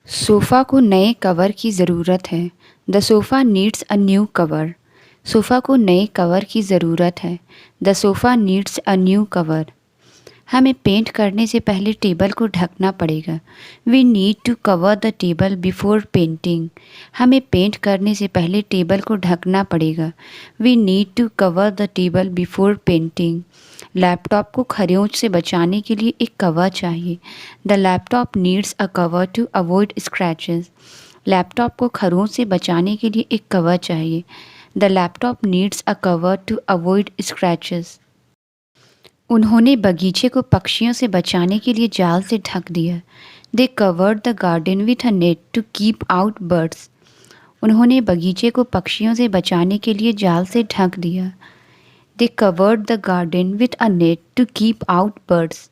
Sofa को नए cover की ज़रूरत है। The sofa needs a new cover. Sofa को नए कवर की ज़रूरत है। The sofa needs a new cover. हमें पेंट करने से पहले टेबल को ढकना पड़ेगा। We need to cover the table before painting. हमें पेंट करने से पहले टेबल को ढकना पड़ेगा। We need to cover the table before painting. Laptop को खरोंच से बचाने के लिए एक कवर चाहिए। The laptop needs a cover to avoid scratches. Laptop को खरोंच से बचाने के लिए एक कवर चाहिए। The laptop needs a cover to avoid scratches. उन्होंने बगीचे को पक्षियों से बचाने के लिए जाल से ढक दिया। They covered the garden with a net to keep out birds. उन्होंने बगीचे को पक्षियों से बचाने के लिए जाल से ढक दिया। They covered the garden with a net to keep out birds.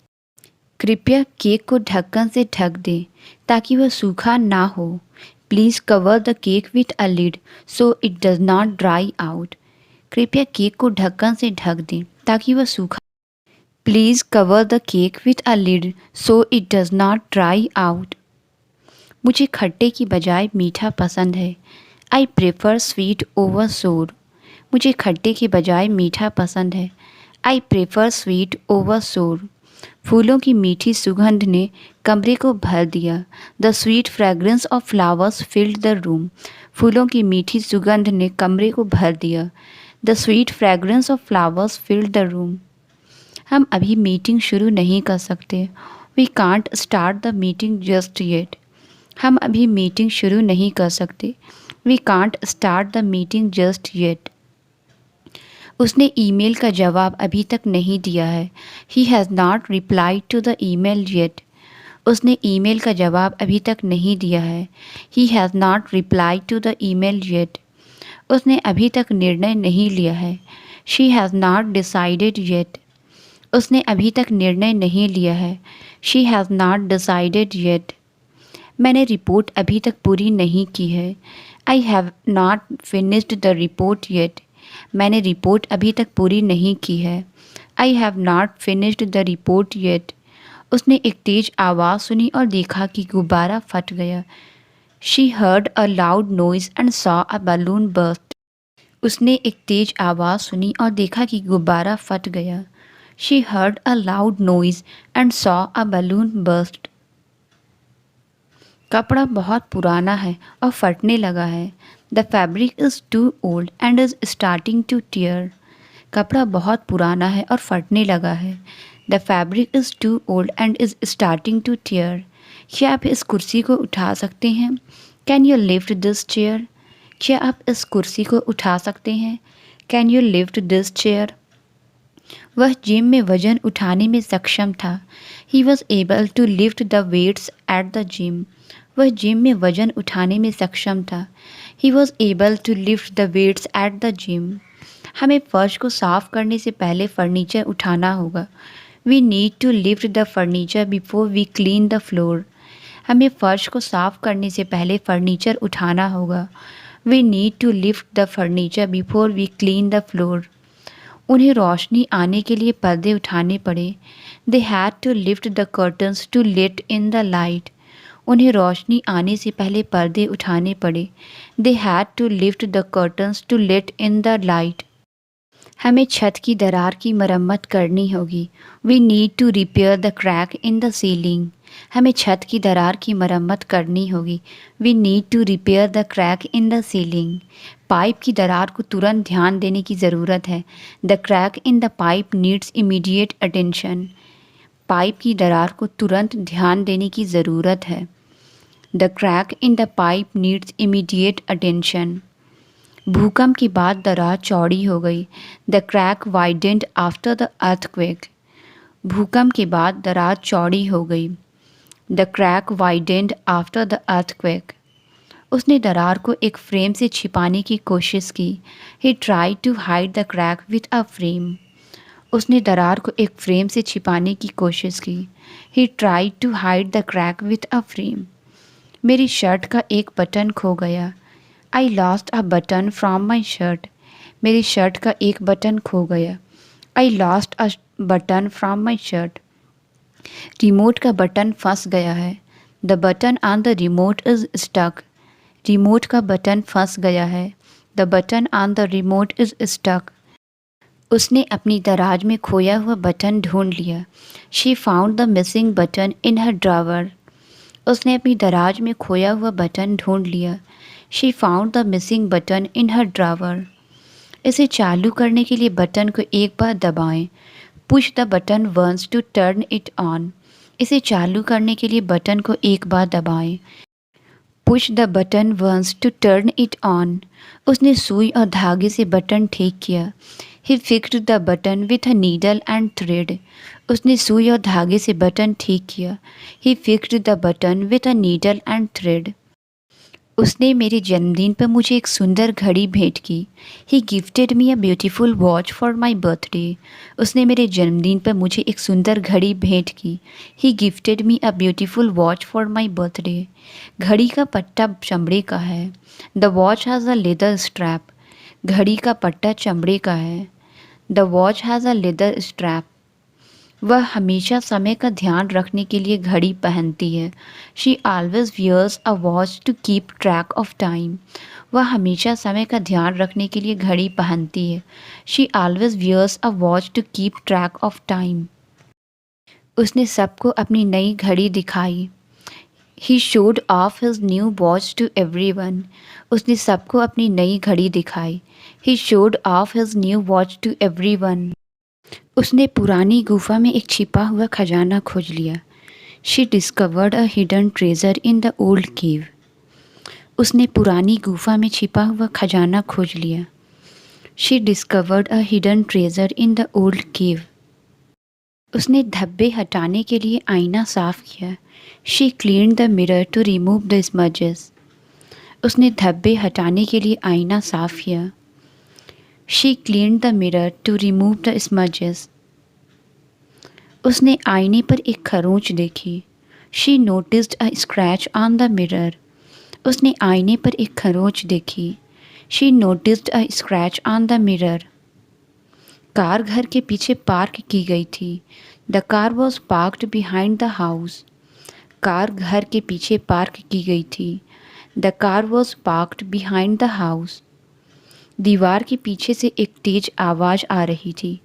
कृपया केक को ढक्कन से ढक दें ताकि वह सूखा ना हो। Please cover the cake with a lid so it does not dry out. कृपया केक को ढक्कन से ढक दें ताकि वह सूखा। Please cover the cake with a lid so it does not dry out. मुझे खट्टे की बजाय मीठा पसंद है। आई प्रेफर स्वीट ओवर सोर। मुझे खट्टे की बजाय मीठा पसंद है। आई प्रेफर स्वीट ओवर सोर। फूलों की मीठी सुगंध ने कमरे को भर दिया। The sweet fragrance of flowers filled the room. फूलों की मीठी सुगंध ने कमरे को भर दिया। The sweet fragrance of flowers filled the room. हम अभी मीटिंग शुरू नहीं कर सकते। We can't start the meeting just yet. हम अभी मीटिंग शुरू नहीं कर सकते। We can't start the meeting just yet. उसने ईमेल का जवाब अभी तक नहीं दिया है। He has not replied to the email yet. उसने ईमेल का जवाब अभी तक नहीं दिया है। He has not replied to the email yet. उसने अभी तक निर्णय नहीं लिया है। She has not decided yet. उसने अभी तक निर्णय नहीं लिया है। She has not decided yet. मैंने रिपोर्ट अभी तक पूरी नहीं की है। I have not finished the report yet. मैंने रिपोर्ट अभी तक पूरी नहीं की है। I have not finished the report yet. उसने एक तेज आवाज़ सुनी और देखा कि गुब्बारा फट गया। She heard a loud noise and saw a balloon burst. उसने एक तेज आवाज़ सुनी और देखा कि गुब्बारा फट गया। She heard a loud noise and saw a balloon burst. कपड़ा बहुत पुराना है और फटने लगा है। The fabric is too old and is starting to tear. कपड़ा बहुत पुराना है और फटने लगा है। The fabric is too old and is starting to tear. क्या आप इस कुर्सी को उठा सकते हैं? Can you lift this chair? क्या आप इस कुर्सी को उठा सकते हैं? Can you lift this chair? वह जिम में वजन उठाने में सक्षम था। He was able to lift the weights at the gym. वह जिम में वजन उठाने में सक्षम था। He was able to lift the weights at the gym. हमें फर्श को साफ करने से पहले फर्नीचर उठाना होगा। We need to lift the furniture before we clean the floor. हमें फर्श को साफ करने से पहले फर्नीचर उठाना होगा। We need to lift the furniture before we clean the floor. उन्हें रोशनी आने के लिए पर्दे उठाने पड़े। They had to lift the curtains to let in the light. उन्हें रोशनी आने से पहले पर्दे उठाने पड़े। They had to lift the curtains to let in the light. हमें छत की दरार की मरम्मत करनी होगी। We need to repair the crack in the ceiling. हमें छत की दरार की मरम्मत करनी होगी। We need to repair the crack in the ceiling. Pipe की दरार को तुरंत ध्यान देने की ज़रूरत है। The crack in the pipe needs immediate attention. Pipe की दरार को तुरंत ध्यान देने की ज़रूरत है। The crack in the pipe needs immediate attention. भूकंप के बाद दरार चौड़ी हो गई। The crack widened after the earthquake. भूकंप के बाद दरार चौड़ी हो गई। The crack widened after the earthquake. उसने दरार को एक फ्रेम से छिपाने की कोशिश की। He try to hide the crack with a frame. उसने दरार को एक फ्रेम से छिपाने की कोशिश की। He try to hide the crack with a frame. मेरी शर्ट का एक बटन खो गया। I lost a button from my shirt. मेरी शर्ट का एक बटन खो गया। I lost a button from my shirt. Remote का बटन फंस गया है। The button on the remote is stuck. Remote का बटन फंस गया है। The button on the remote is stuck. उसने अपनी दराज में खोया हुआ बटन ढूंढ लिया। She found the missing button in her drawer. उसने अपनी दराज में खोया हुआ बटन ढूंढ लिया। She found the missing button in her drawer. इसे चालू करने के लिए बटन को एक बार दबाएं। Push the button once to turn it on. इसे चालू करने के लिए बटन को एक बार दबाएं। Push the button once to turn it on. उसने सुई और धागे से बटन ठीक किया। He fixed the button with a needle and thread. उसने सुई और धागे से बटन ठीक किया। He fixed the button with a needle and thread. उसने मेरे जन्मदिन पर मुझे एक सुंदर घड़ी भेंट की। He gifted me a beautiful watch for my birthday. उसने मेरे जन्मदिन पर मुझे एक सुंदर घड़ी भेंट की। He gifted me a beautiful watch for my birthday. घड़ी का पट्टा चमड़े का है। The watch has a leather strap. घड़ी का पट्टा चमड़े का है। The watch has a leather strap. वह हमेशा समय का ध्यान रखने के लिए घड़ी पहनती है। She always wears a watch to keep track of time. वह हमेशा समय का ध्यान रखने के लिए घड़ी पहनती है। She always wears a watch to keep track of time. उसने सबको अपनी नई घड़ी दिखाई। He showed off his new watch to everyone. उसने सबको अपनी नई घड़ी दिखाई। He showed off his new watch to everyone. उसने पुरानी गुफा में एक छिपा हुआ खजाना खोज लिया। She discovered a hidden treasure in the old cave. उसने पुरानी गुफा में छिपा हुआ खजाना खोज लिया। She discovered a hidden treasure in the old cave. उसने धब्बे हटाने के लिए आईना साफ किया। She clean the mirror to remove the smudges. उसने धब्बे हटाने के लिए आईना साफ किया। She clean the mirror to remove the smudges. उसने आईने पर एक खरोंच देखी। She noticed a scratch on the mirror. उसने आईने पर एक खरोंच देखी। She noticed a scratch on the mirror. Car घर के पीछे पार्क की गई थी। The car was parked behind the house. Car घर के पीछे पार्क की गई थी। The car was parked behind the house. दीवार के पीछे से एक तेज आवाज़ आ रही थी।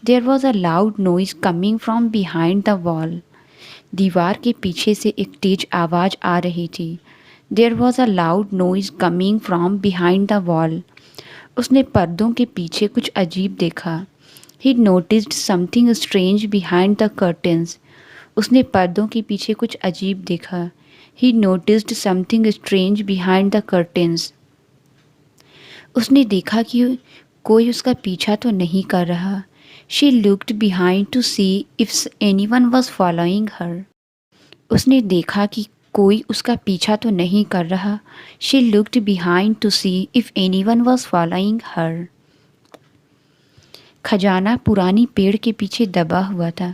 There was a loud noise coming from behind the wall. दीवार के पीछे से एक तेज आवाज़ आ रही थी। There was a loud noise coming from behind the wall. उसने पर्दों के पीछे कुछ अजीब देखा। He noticed something strange behind the curtains. उसने पर्दों के पीछे कुछ अजीब देखा। He noticed something strange behind the curtains. उसने देखा कि कोई उसका पीछा तो नहीं कर रहा। She looked behind to see if anyone was following her. उसने देखा कि कोई उसका पीछा तो नहीं कर रहा। She looked behind to see if anyone was following her. खजाना पुरानी पेड़ के पीछे दबा हुआ था।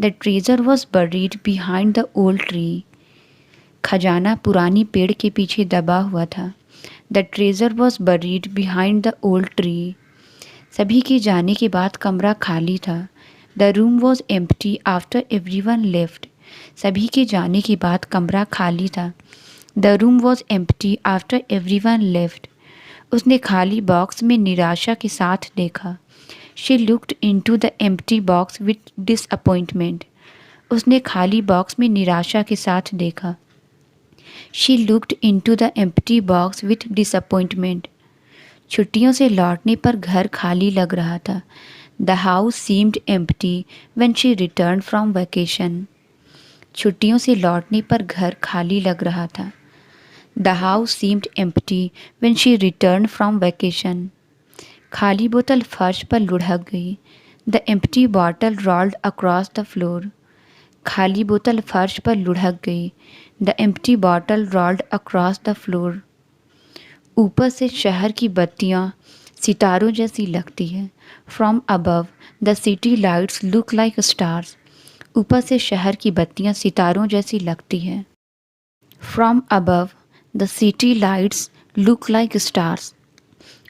The treasure was buried behind the old tree. खजाना पुरानी पेड़ के पीछे दबा हुआ था। The treasure was buried behind the old tree. सभी के जाने के बाद कमरा खाली था। The room was empty after everyone left. सभी के जाने के बाद कमरा खाली था। The room was empty after everyone left. उसने खाली बॉक्स में निराशा के साथ देखा। She looked into the empty box with disappointment. उसने खाली बॉक्स में निराशा के साथ देखा। She looked into the empty box with disappointment. छुट्टियों से लौटने पर घर खाली लग रहा था। The house seemed empty when she return from vacation. छुट्टियों से लौटने पर घर खाली लग रहा था। The house seemed empty when she return from vacation. खाली बोतल फर्श पर लुढ़क गई। The empty bottle rolled across the floor. खाली बोतल फर्श पर लुढ़क गई। The empty bottle rolled across the floor. ऊपर से शहर की बत्तियाँ सितारों जैसी लगती है। From above the city lights look like stars. ऊपर से शहर की बत्तियाँ सितारों जैसी लगती है। From above the city lights look like stars.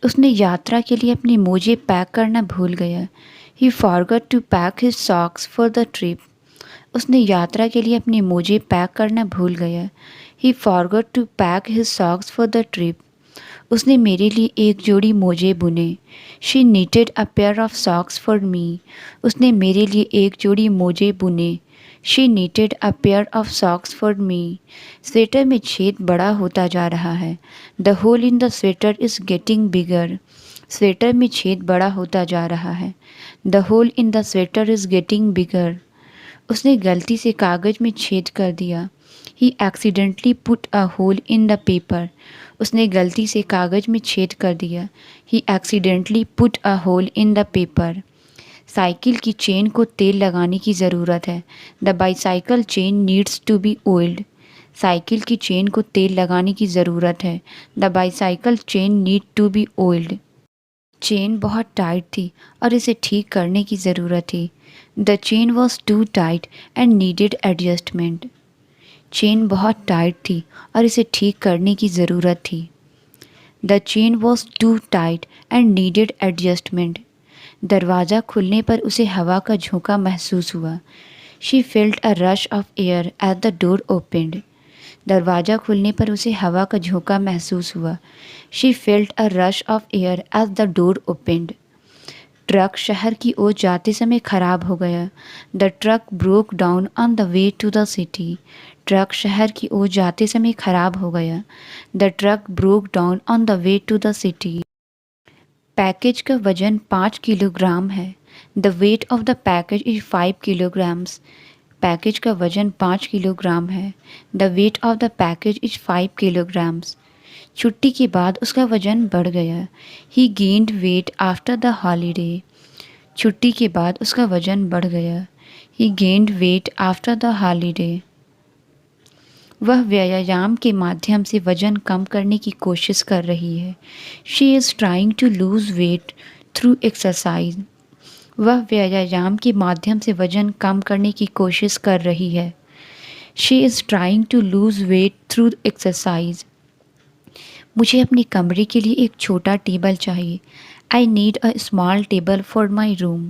उसने यात्रा के लिए अपने मोजे पैक करना भूल गया। He forgot to pack his socks for the trip. उसने यात्रा के लिए अपने मोजे पैक करना भूल गया। He forgot to pack his socks for the trip. उसने मेरे लिए एक जोड़ी मोजे बुने। She knitted a pair of socks for me. उसने मेरे लिए एक जोड़ी मोजे बुने। She knitted a pair of socks for me. Sweater में छेद बड़ा होता जा रहा है। The hole in the sweater is getting bigger. Sweater में छेद बड़ा होता जा रहा है। The hole in the sweater is getting bigger. उसने गलती से कागज़ में छेद कर दिया। He accidentally put a hole in the paper. उसने गलती से कागज़ में छेद कर दिया। He accidentally put a hole in the paper. Cycle की चेन को तेल लगाने की ज़रूरत है। The bicycle chain needs to be oiled. Cycle की चेन को तेल लगाने की ज़रूरत है। The bicycle chain need to be oiled. Chain बहुत टाइट थी और इसे ठीक करने की ज़रूरत थी। The chain was too tight and needed adjustment. Chain बहुत टाइट थी और इसे ठीक करने की ज़रूरत थी। The chain was too tight and needed adjustment. दरवाज़ा खुलने पर उसे हवा का झोंका महसूस हुआ। She felt a rush of air at the door opened. दरवाज़ा खुलने पर उसे हवा का झोंका महसूस हुआ। She felt a rush of air as the door opened. Truck शहर की ओर जाते समय खराब हो गया। The truck broke down on the way to the city. Truck शहर की ओर जाते समय खराब हो गया। The truck broke down on the way to the city. Package का वजन 5 किलोग्राम है। The weight of the package is 5 kilograms. Package का वजन 5 किलोग्राम है। The weight of the package is 5 kilograms. छुट्टी के बाद उसका वजन बढ़ गया। He gained weight after the holiday. छुट्टी के बाद उसका वजन बढ़ गया। He gained weight after the holiday. वह व्यायाम के माध्यम से वजन कम करने की कोशिश कर रही है। She is trying to lose weight through exercise. वह व्यायाम के माध्यम से वजन कम करने की कोशिश कर रही है। She is trying to lose weight through exercise. मुझे अपने कमरे के लिए एक छोटा टेबल चाहिए। I need a small table for my room.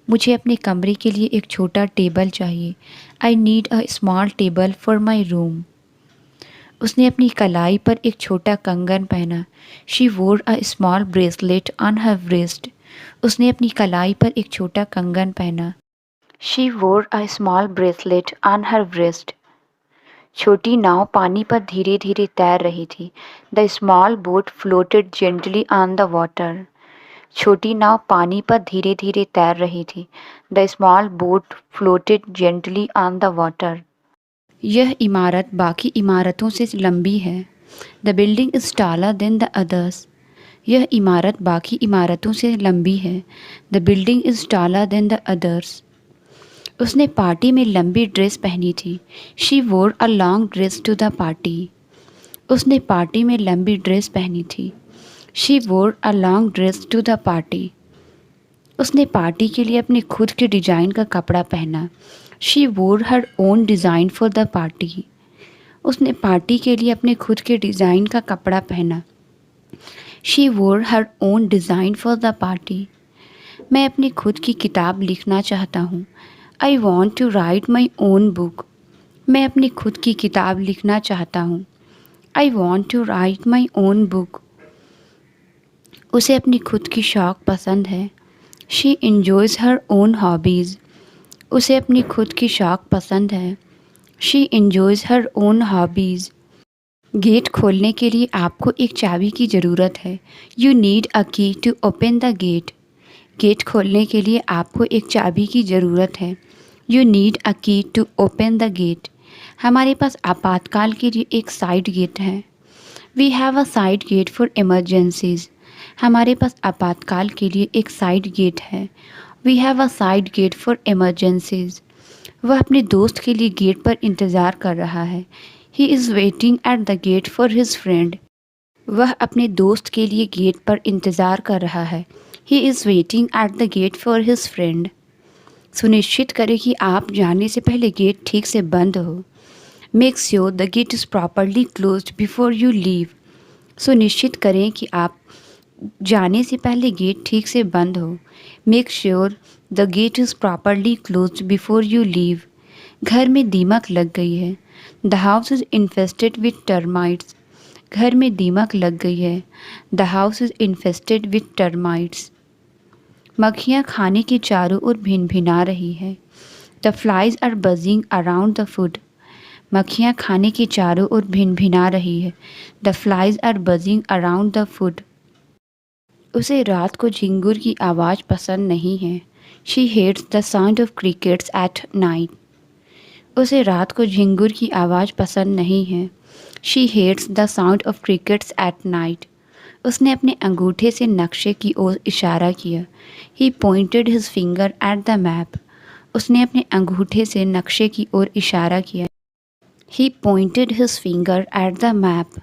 मुझे अपने कमरे के लिए एक छोटा टेबल चाहिए। I need a small table for my room. उसने अपनी कलाई पर एक छोटा कंगन पहना। She wore a small bracelet on her breast. उसने अपनी कलाई पर एक छोटा कंगन पहना। She wore a small bracelet on her breast. छोटी नाव पानी पर धीरे धीरे तैर रही थी। The small boat floated gently on the water. छोटी नाव पानी पर धीरे धीरे तैर रही थी। The small boat floated gently on the water. यह इमारत बाकी इमारतों से लंबी है। The building is taller than the others. यह इमारत बाकी इमारतों से लंबी है। The building is taller than the others. उसने पार्टी में लंबी ड्रेस पहनी थी। She wore a long dress to the party. उसने पार्टी में लंबी ड्रेस पहनी थी। She wore a long dress to the party. उसने पार्टी के लिए अपने खुद के डिज़ाइन का कपड़ा पहना। She wore her own design for the party. उसने पार्टी के लिए अपने खुद के डिज़ाइन का कपड़ा पहना। She wore her own design for the party. मैं अपनी खुद की किताब लिखना चाहता हूँ। I want to write my own book. मैं अपनी खुद की किताब लिखना चाहता हूँ। I want to write my own book. उसे अपनी खुद की शौक़ पसंद है। She enjoys her own hobbies. उसे अपनी खुद की शौक़ पसंद है। She enjoys her own hobbies. Gate खोलने के लिए आपको एक चाबी की ज़रूरत है। You need a key to open the gate. Gate खोलने के लिए आपको एक चाबी की ज़रूरत है। You need a key to open the gate. हमारे पास आपातकाल के लिए एक साइड गेट है। We have a side gate for emergencies. हमारे पास आपातकाल के लिए एक साइड गेट है। We have a side gate for emergencies. वह अपने दोस्त के लिए गेट पर इंतज़ार कर रहा है। He is waiting at the get for his friend. वह अपने दोस्त के लिए गेट पर इंतज़ार कर रहा है। He is waiting at the get for his friend. सुनिश्चित करें कि आप जाने से पहले गेट ठीक से बंद हो। Make sure the gate is properly closed before you leave. सुनिश्चित करें कि आप जाने से पहले गेट ठीक से बंद हो। Make sure the gate is properly closed before you leave. घर में दीमक लग गई है। The house is infested with termites. घर में दीमक लग गई है। The house is infested with termites. मक्खियाँ खाने के चारों ओर भिन भिना रही है। The flies are buzzing around the food. मक्खियाँ खाने के चारों ओर भिन भिना रही है। The flies are buzzing around the food. उसे रात को झिंगुर की आवाज़ पसंद नहीं है। She hates the sound of crickets at night. उसे रात को झिंगुर की आवाज़ पसंद नहीं है। She hates the sound of crickets at night. उसने अपने अंगूठे से नक्शे की ओर इशारा किया। He pointed his finger at the map. उसने अपने अंगूठे से नक्शे की ओर इशारा किया। He pointed his finger at the map.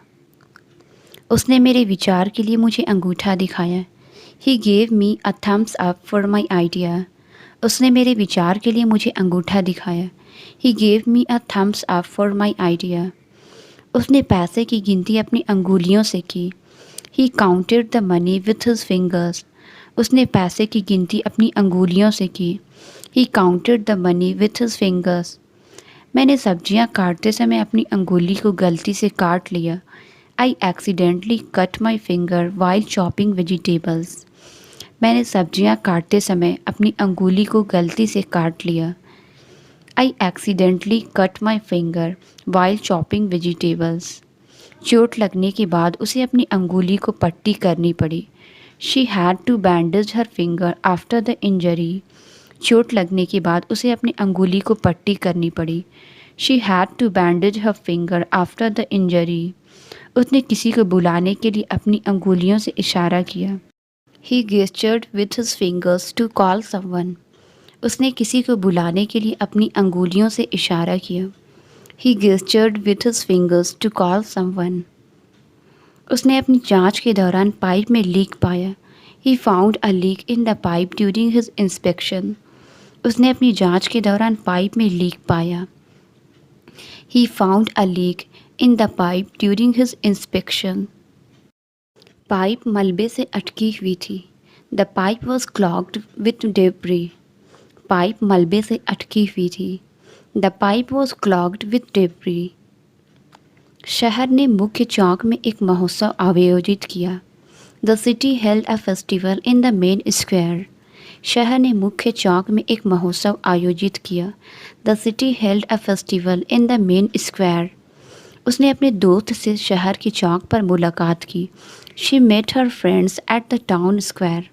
उसने मेरे विचार के लिए मुझे अंगूठा दिखाया। He gave me a thumbs up for my idea. उसने मेरे विचार के लिए मुझे अंगूठा दिखाया। He gave me a thumbs up for my idea. उसने पैसे की गिनती अपनी अंगुलियों से की। He counted the money with his fingers. उसने पैसे की गिनती अपनी अंगुलियों से की। He counted the money with his fingers. मैंने सब्जियां काटते समय अपनी अंगुली को गलती से काट लिया। I accidentally cut my finger while chopping vegetables. मैंने सब्जियां काटते समय अपनी अंगुली को गलती से काट लिया। I accidentally cut my finger while chopping vegetables. चोट लगने के बाद उसे अपनी अंगुली को पट्टी करनी पड़ी। She had to bandage her finger after the injury. चोट लगने के बाद उसे अपनी अंगुली को पट्टी करनी पड़ी। She had to bandage her finger after the injury. उसने किसी को बुलाने के लिए अपनी अंगुलियों से इशारा किया। He gestured with his fingers to call someone. उसने किसी को बुलाने के लिए अपनी अंगुलियों से इशारा किया। He gestured with his fingers to call someone. उसने अपनी जांच के दौरान पाइप में लीक पाया। He found a leak in the pipe during his inspection. उसने अपनी जांच के दौरान पाइप में लीक पाया। He found a leak in the pipe during his inspection. Pipe मलबे से अटकी हुई थी। The pipe was clogged with debris. Pipe मलबे से अटकी हुई थी। The pipe was clogged with debris. शहर ने मुख्य चौक में एक महोत्सव आयोजित किया। The city held a festival in the main square. शहर ने मुख्य चौक में एक महोत्सव आयोजित किया। The city held a festival in the main square. उसने अपने दोस्त से शहर के चौक पर मुलाकात की। She met her friends at the town square.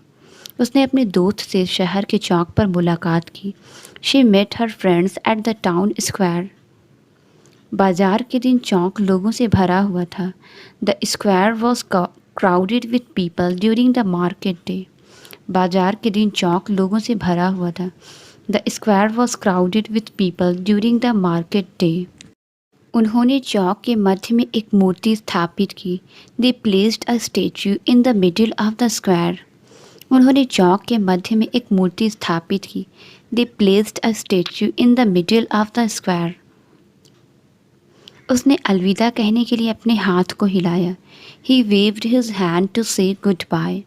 उसने अपने दोस्त से शहर के चौक पर मुलाकात की। She met her friends at the town square. बाजार के दिन चौक लोगों से भरा हुआ था। The square was crowded with people during the market day. बाजार के दिन चौक लोगों से भरा हुआ था। The square was crowded with people during the market day. उन्होंने चौक के मध्य में एक मूर्ति स्थापित की। They placed a statue in the middle of the square. उन्होंने चौक के मध्य में एक मूर्ति स्थापित की। They placed a statue in the middle of the square. उसने अलविदा कहने के लिए अपने हाथ को हिलाया। He waved his hand to say goodbye.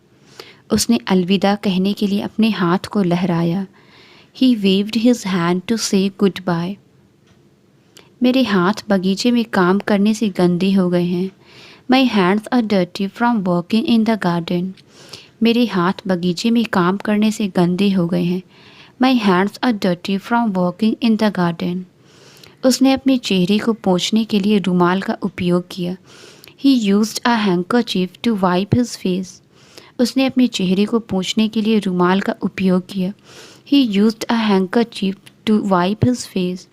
उसने अलविदा कहने के लिए अपने हाथ को लहराया। He waved his hand to say goodbye. मेरे हाथ बगीचे में काम करने से गंदे हो गए हैं। My hands are dirty from working in the garden. मेरे हाथ बगीचे में काम करने से गंदे हो गए हैं। My hands are dirty from working in the garden. उसने अपने चेहरे को पोंछने के लिए रुमाल का उपयोग किया। He used a handkerchief to wipe his face. उसने अपने चेहरे को पोंछने के लिए रुमाल का उपयोग किया। He used a handkerchief to wipe his face.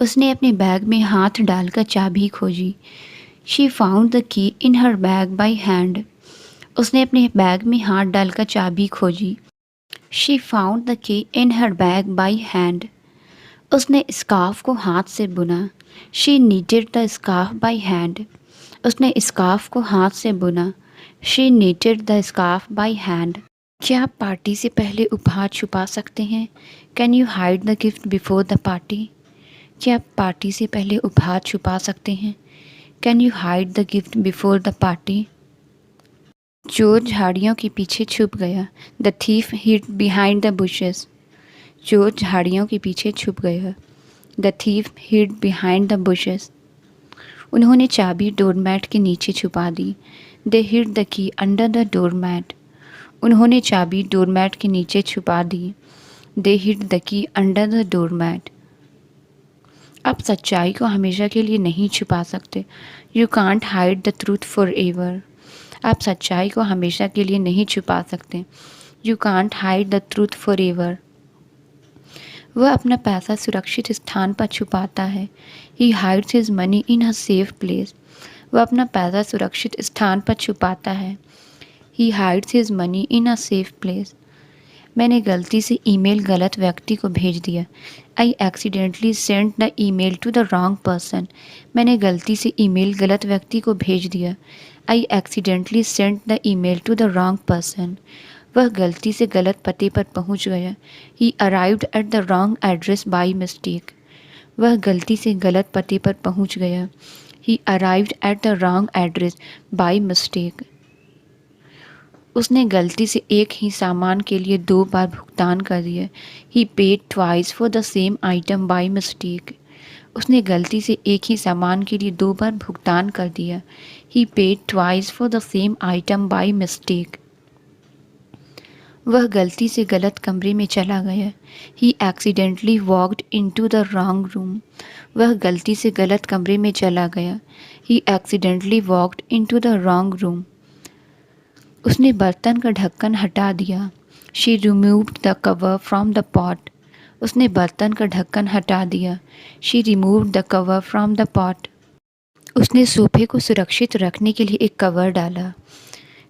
उसने अपने बैग में हाथ डालकर चाबी खोजी। She found the key in her bag by hand. उसने अपने बैग में हाथ डालकर चाबी खोजी। She found the key in her bag by hand. उसने स्कार्फ को हाथ से बुना। She needed the scarf by hand. उसने स्कार्फ को हाथ से बुना। She needed the scarf by hand. क्या आप पार्टी से पहले उपहार छुपा सकते हैं? Can you hide the gift before the party? क्या आप पार्टी से पहले उपहार छुपा सकते हैं? Can you hide the gift before the party? चोर झाड़ियों के पीछे छुप गया। The thief hid behind the bushes. चोर झाड़ियों के पीछे छुप गया। The thief hid behind the bushes. उन्होंने चाबी डोरमैट के नीचे छुपा दी। They hid the key under the doormat. उन्होंने चाबी डोरमैट के नीचे छुपा दी। They hid the key under the doormat. आप सच्चाई को हमेशा के लिए नहीं छुपा सकते। You can't hide the truth forever. आप सच्चाई को हमेशा के लिए नहीं छुपा सकते। You can't hide the truth forever. वह अपना पैसा सुरक्षित स्थान पर छुपाता है। He hides his money in a safe place. वह अपना पैसा सुरक्षित स्थान पर छुपाता है। He hides his money in a safe place. मैंने गलती से ईमेल गलत व्यक्ति को भेज दिया। I accidentally send the email to the wrong person. मैंने गलती से ईमेल गलत व्यक्ति को भेज दिया। I accidentally send the email to the wrong person. वह गलती से गलत पते पर पहुंच गया। He arrived at the wrong address by mistake. वह गलती से गलत पते पर पहुंच गया। He arrived at the wrong address by mistake. उसने गलती से एक ही सामान के लिए 2 बार भुगतान कर दिया। He paid twice for the same item by mistake. उसने गलती से एक ही सामान के लिए 2 बार भुगतान कर दिया। He paid twice for the same item by mistake. वह गलती से गलत कमरे में चला गया। He accidentally walked into the wrong room. वह गलती से गलत कमरे में चला गया। He accidentally walked into the wrong room. उसने बर्तन का ढक्कन हटा दिया। She removed the cover from the pot. उसने बर्तन का ढक्कन हटा दिया। She removed the cover from the pot. उसने सोफे को सुरक्षित रखने के लिए एक कवर डाला।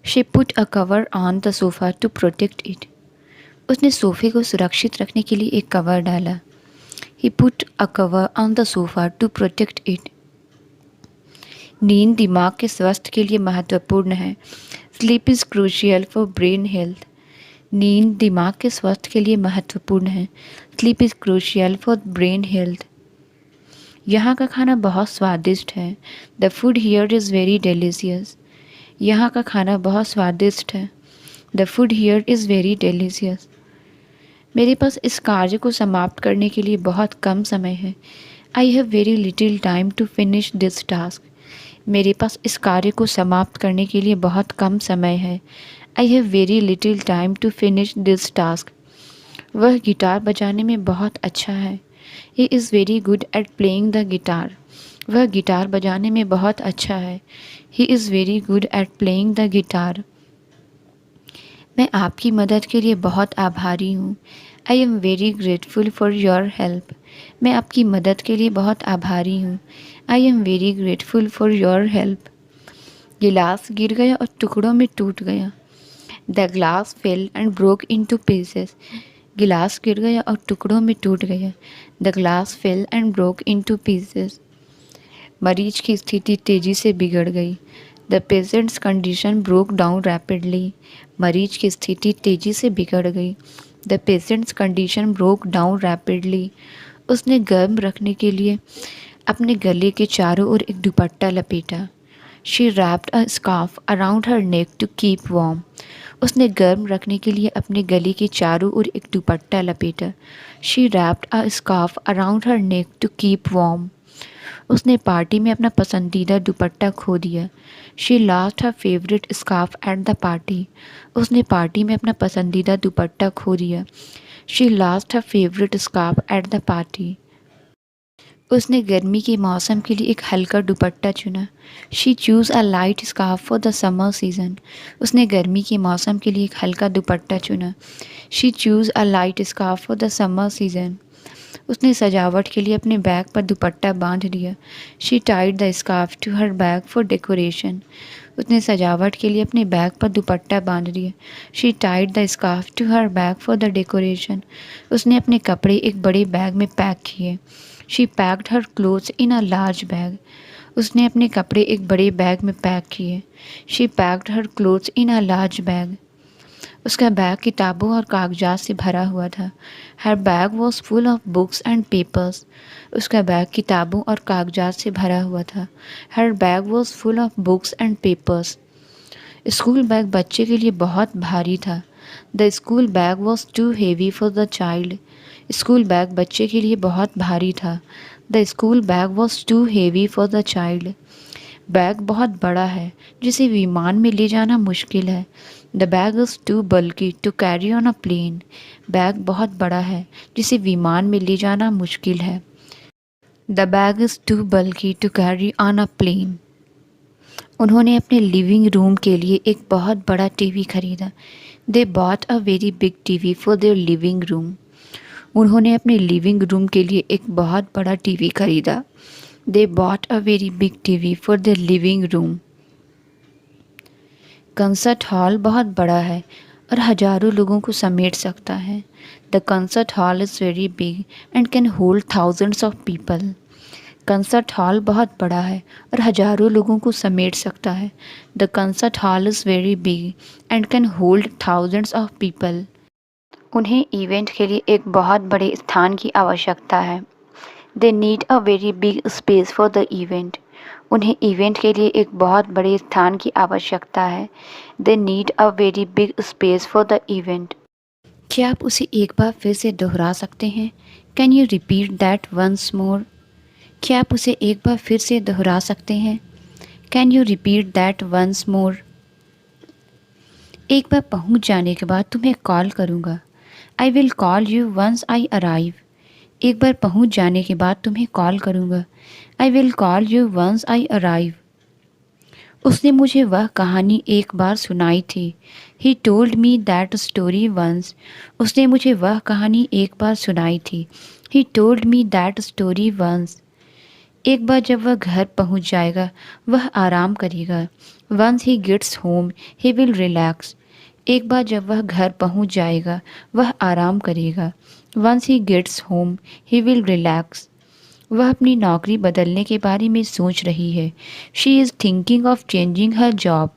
She put a cover on the sofa to protect it. उसने सोफे को सुरक्षित रखने के लिए एक कवर डाला। He put a cover on the sofa to protect it. नींद दिमाग के स्वास्थ्य के लिए महत्वपूर्ण है। Sleep is crucial for brain health. नींद दिमाग के स्वास्थ्य के लिए महत्वपूर्ण है। Sleep is crucial for brain health. यहाँ का खाना बहुत स्वादिष्ट है। The food here is very delicious. यहाँ का खाना बहुत स्वादिष्ट है। The food here is very delicious. मेरे पास इस कार्य को समाप्त करने के लिए बहुत कम समय है। I have very little time to finish this task. मेरे पास इस कार्य को समाप्त करने के लिए बहुत कम समय है। I have very little time to finish this task. वह गिटार बजाने में बहुत अच्छा है। He is very good at playing the guitar. वह गिटार बजाने में बहुत अच्छा है। He is very good at playing the guitar. मैं आपकी मदद के लिए बहुत आभारी हूँ। I am very grateful for your help. मैं आपकी मदद के लिए बहुत आभारी हूँ। I am very grateful for your help. गिलास गिर गया और टुकड़ों में टूट गया। The glass fail and broke into pieces. गिलास गिर गया और टुकड़ों में टूट गया। The glass fail and broke into pieces. मरीज की स्थिति तेजी से बिगड़ गई। The patients condition broke down rapidly. मरीज की स्थिति तेजी से बिगड़ गई। The patients condition broke down rapidly. उसने गर्म रखने के लिए अपने गले के चारों ओर एक दुपट्टा लपेटा। She wrapped a scarf around her neck to keep warm. उसने गर्म रखने के लिए अपने गले के चारों ओर एक दुपट्टा लपेटा। She wrapped a scarf around her neck to keep warm. उसने पार्टी में अपना पसंदीदा दुपट्टा खो दिया। She lost her favourite scarf at the party. उसने पार्टी में अपना पसंदीदा दुपट्टा खो दिया। She lost her favourite scarf at the party. उसने गर्मी के मौसम के लिए एक हल्का दुपट्टा चुना। She choose a light scarf for the summer season. उसने गर्मी के मौसम के लिए एक हल्का दुपट्टा चुना। She choose a light scarf for the summer season. उसने सजावट के लिए अपने बैग पर दुपट्टा बांध लिया। She tied the scarf to her bag for decoration. उसने सजावट के लिए अपने बैग पर दुपट्टा बांध लिया। She tied the scarf to her bag for the decoration. उसने अपने कपड़े एक बड़े बैग में पैक किए। She packed her clothes in a large bag. उसने अपने कपड़े एक बड़े बैग में पैक किए। She packed her clothes in a large bag. उसका बैग किताबों और कागजात से भरा हुआ था। Her bag was full of books and papers. उसका बैग किताबों और कागजात से भरा हुआ था। Her bag was full of books and papers. School bag बच्चे के लिए बहुत भारी था। The school bag was too heavy for the child. School bag बच्चे के लिए बहुत भारी था। The school bag was too heavy for the child. Bag बहुत बड़ा है जिसे विमान में ले जाना मुश्किल है। The bag is too bulky to carry on a plane. Bag बहुत बड़ा है जिसे विमान में ले जाना मुश्किल है। The bag is too bulky to carry on a plane. उन्होंने अपने लिविंग रूम के लिए एक बहुत बड़ा टीवी खरीदा। They bought a very big TV for their living room. उन्होंने अपने लिविंग रूम के लिए एक बहुत बड़ा टीवी खरीदा। They bought a very big TV for their living room. Concert hall बहुत बड़ा है और हजारों लोगों को समेट सकता है। The concert hall is very big and can hold thousands of people. Concert hall बहुत बड़ा है और हजारों लोगों को समेट सकता है। The concert hall is very big and can hold thousands of people. उन्हें इवेंट के लिए एक बहुत बड़े स्थान की आवश्यकता है। They need a very big space for the event. उन्हें इवेंट के लिए एक बहुत बड़े स्थान की आवश्यकता है। They need a very big space for the event. क्या आप उसे एक बार फिर से दोहरा सकते हैं? Can you repeat that once more? क्या आप उसे एक बार फिर से दोहरा सकते हैं? Can you repeat that once more? एक बार पहुंच जाने के बाद तुम्हें कॉल करूँगा। I will call you once I arrive. एक बार पहुंच जाने के बाद तुम्हें कॉल करूँगा। I will call you once I arrive. उसने मुझे वह कहानी एक बार सुनाई थी। He told me that story once. उसने मुझे वह कहानी एक बार सुनाई थी। He told me that story once. एक बार जब वह घर पहुंच जाएगा वह आराम करेगा। Once he gets home he will relax. एक बार जब वह घर पहुंच जाएगा वह आराम करेगा। Once he gets home he will relax. वह अपनी नौकरी बदलने के बारे में सोच रही है। She is thinking of changing her job.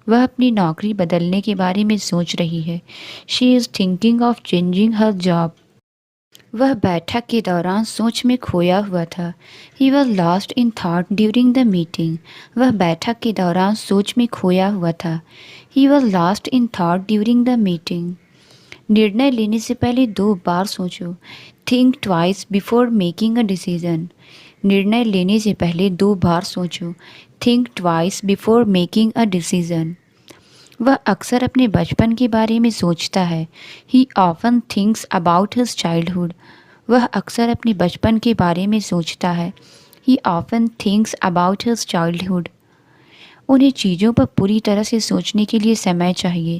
वह अपनी नौकरी बदलने के बारे में सोच रही है। She is thinking of changing her job. वह बैठक के दौरान सोच में खोया हुआ था। He was lost in thought during the meeting. वह बैठक के दौरान सोच में खोया हुआ था। He was lost in thought during the meeting. निर्णय लेने से पहले 2 बार सोचो। Think twice before making a decision. निर्णय लेने से पहले 2 बार सोचो। Think twice before making a decision. वह अक्सर अपने बचपन के बारे में सोचता है। ही often thinks about his childhood. वह अक्सर अपने बचपन के बारे में सोचता है। ही often thinks about his childhood. उन्हें चीज़ों पर पूरी तरह से सोचने के लिए समय चाहिए।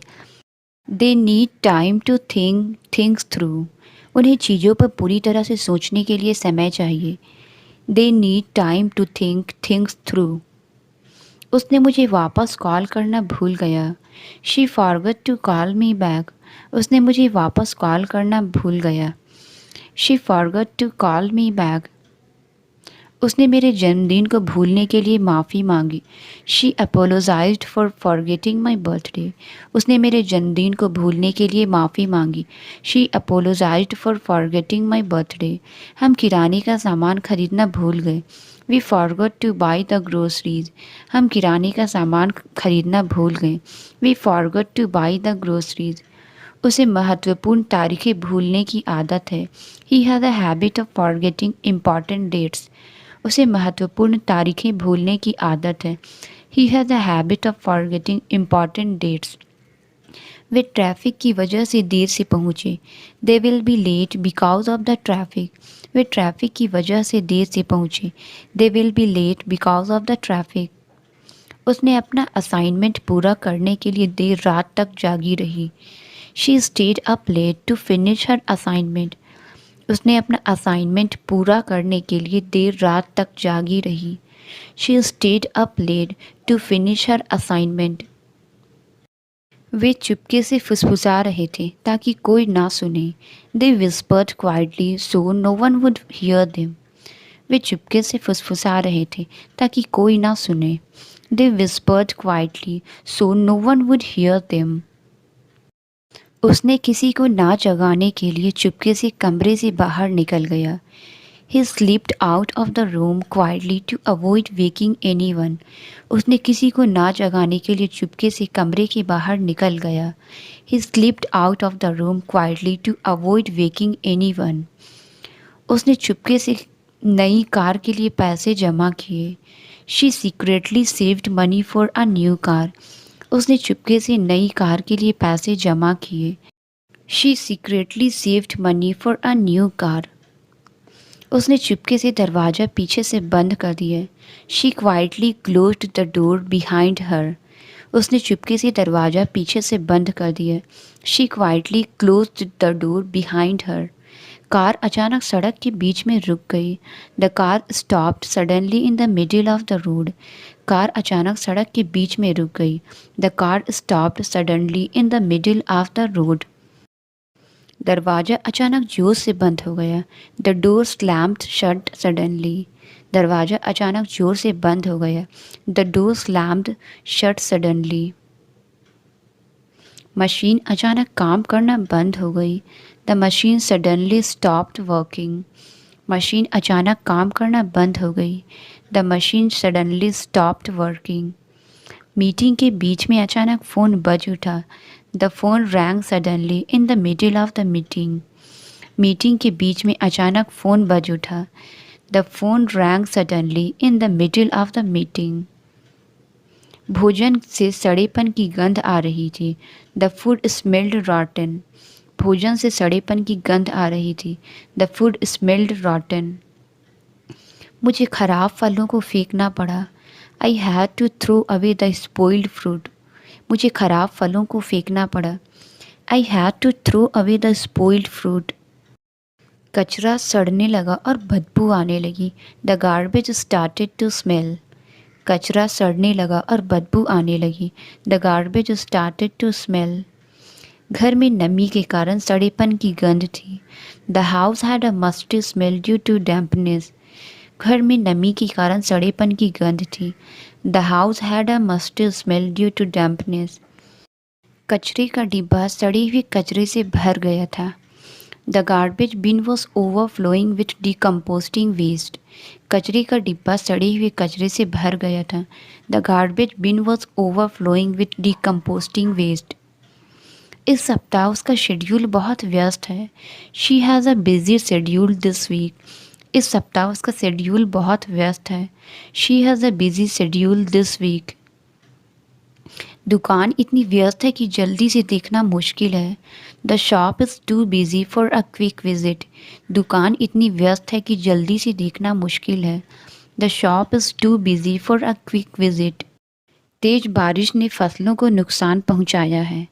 They need time to think things through. उन्हें चीज़ों पर पूरी तरह से सोचने के लिए समय चाहिए। They need time to think things through. उसने मुझे वापस कॉल करना भूल गया। She forgot to call me back. उसने मुझे वापस कॉल करना भूल गया। She forgot to call me back. उसने मेरे जन्मदिन को भूलने के लिए माफ़ी मांगी। She apologised for forgetting my birthday. उसने मेरे जन्मदिन को भूलने के लिए माफ़ी मांगी। She apologised for forgetting my birthday. हम किराने का सामान खरीदना भूल गए। We forgot to buy the groceries. हम किराने का सामान खरीदना भूल गए। We forgot to buy the groceries. उसे महत्वपूर्ण तारीखें भूलने की आदत है। He has a habit of forgetting important dates. उसे महत्वपूर्ण तारीखें भूलने की आदत है। He has a habit of forgetting important dates. वे ट्रैफिक की वजह से देर से पहुँचे। They will be late because of the traffic. Way traffic की वजह से देर से पहुँचे। They will be late because of the traffic. उसने अपना असाइनमेंट पूरा करने के लिए देर रात तक जागी रही। She stayed up late to finish her assignment. उसने अपना असाइनमेंट पूरा करने के लिए देर रात तक जागी रही। She stayed up late to finish her assignment. वे चुपके से फुसफुसा रहे थे ताकि कोई ना सुने। They whispered quietly so no one would hear them. वे चुपके से फुसफुसा रहे थे ताकि कोई ना सुने। They whispered quietly so no one would hear them. उसने किसी को ना जगाने के लिए चुपके से कमरे से बाहर निकल गया। He slipped out of the room quietly to avoid waking anyone. उसने किसी को ना जगाने के लिए चुपके से कमरे के बाहर निकल गया. He slipped out of the room quietly to avoid waking anyone. उसने चुपके से नई कार के लिए पैसे जमा किए. She secretly saved money for a new car. उसने चुपके से नई कार के लिए पैसे जमा किए. She secretly saved money for a new car. उसने चुपके से दरवाज़ा पीछे से बंद कर दिया. She quietly closed the door behind her. उसने चुपके से दरवाज़ा पीछे से बंद कर दिया. She quietly closed the door behind her. Car अचानक सड़क के बीच में रुक गई. The car stopped suddenly in the middle of the road. Car अचानक सड़क के बीच में रुक गई. The car stopped suddenly in the middle of the road. दरवाज़ा अचानक जोर से बंद हो गया. The door slammed shut suddenly. दरवाज़ा अचानक जोर से बंद हो गया. The door slammed shut suddenly. Machine अचानक काम करना बंद हो गई. The machine suddenly stopped working. Machine अचानक काम करना बंद हो गई. The machine suddenly stopped working. Meeting के बीच में अचानक फ़ोन बज उठा. The phone rang suddenly in the middle of the meeting. Meeting के बीच में अचानक फ़ोन बज उठा. The phone rang suddenly in the middle of the meeting. भोजन से सड़ेपन की गंध आ रही थी. The food smelled rotten. भोजन से सड़ेपन की गंध आ रही थी. The food smelled rotten. मुझे ख़राब फलों को फेंकना पड़ा. I had to throw away the spoiled fruit. मुझे ख़राब फलों को फेंकना पड़ा. I had to throw away the spoiled fruit. कचरा सड़ने लगा और बदबू आने लगी. The garbage started to smell. कचरा सड़ने लगा और बदबू आने लगी. The garbage started to smell. घर में नमी के कारण सड़ेपन की गंध थी. The house had a musty smell due to dampness. घर में नमी के कारण सड़ेपन की गंध थी. The house had a musty smell due to dampness. कचरे का डिब्बा सड़े हुए कचरे से भर गया था. The garbage bin was overflowing with decomposing waste. कचरे का डिब्बा सड़े हुए कचरे से भर गया था. The garbage bin was overflowing with decomposing waste. इस सप्ताह उसका शेड्यूल बहुत व्यस्त है. She has a busy schedule this week. इस सप्ताह उसका शेड्यूल बहुत व्यस्त है. She has a busy schedule this week. दुकान इतनी व्यस्त है कि जल्दी से देखना मुश्किल है. The shop is too busy for a quick visit. दुकान इतनी व्यस्त है कि जल्दी से देखना मुश्किल है. The shop is too busy for a quick visit. तेज बारिश ने फसलों को नुकसान पहुंचाया है.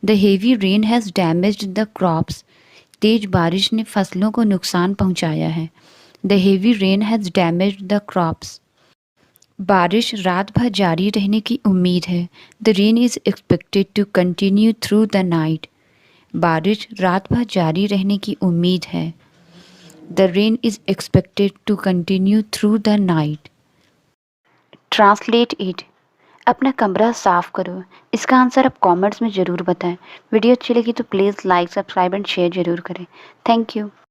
The heavy rain has damaged the crops. तेज बारिश ने फसलों को नुकसान पहुंचाया है. The heavy rain has damaged the crops. बारिश रात भर जारी रहने की उम्मीद है. The rain is expected to continue through the night. बारिश रात भर जारी रहने की उम्मीद है. The rain is expected to continue through the night. Translate it. अपना कमरा साफ़ करो. इसका आंसर आप कमेंट्स में ज़रूर बताएं. वीडियो अच्छी लगी तो please like, subscribe and share ज़रूर करें. Thank you.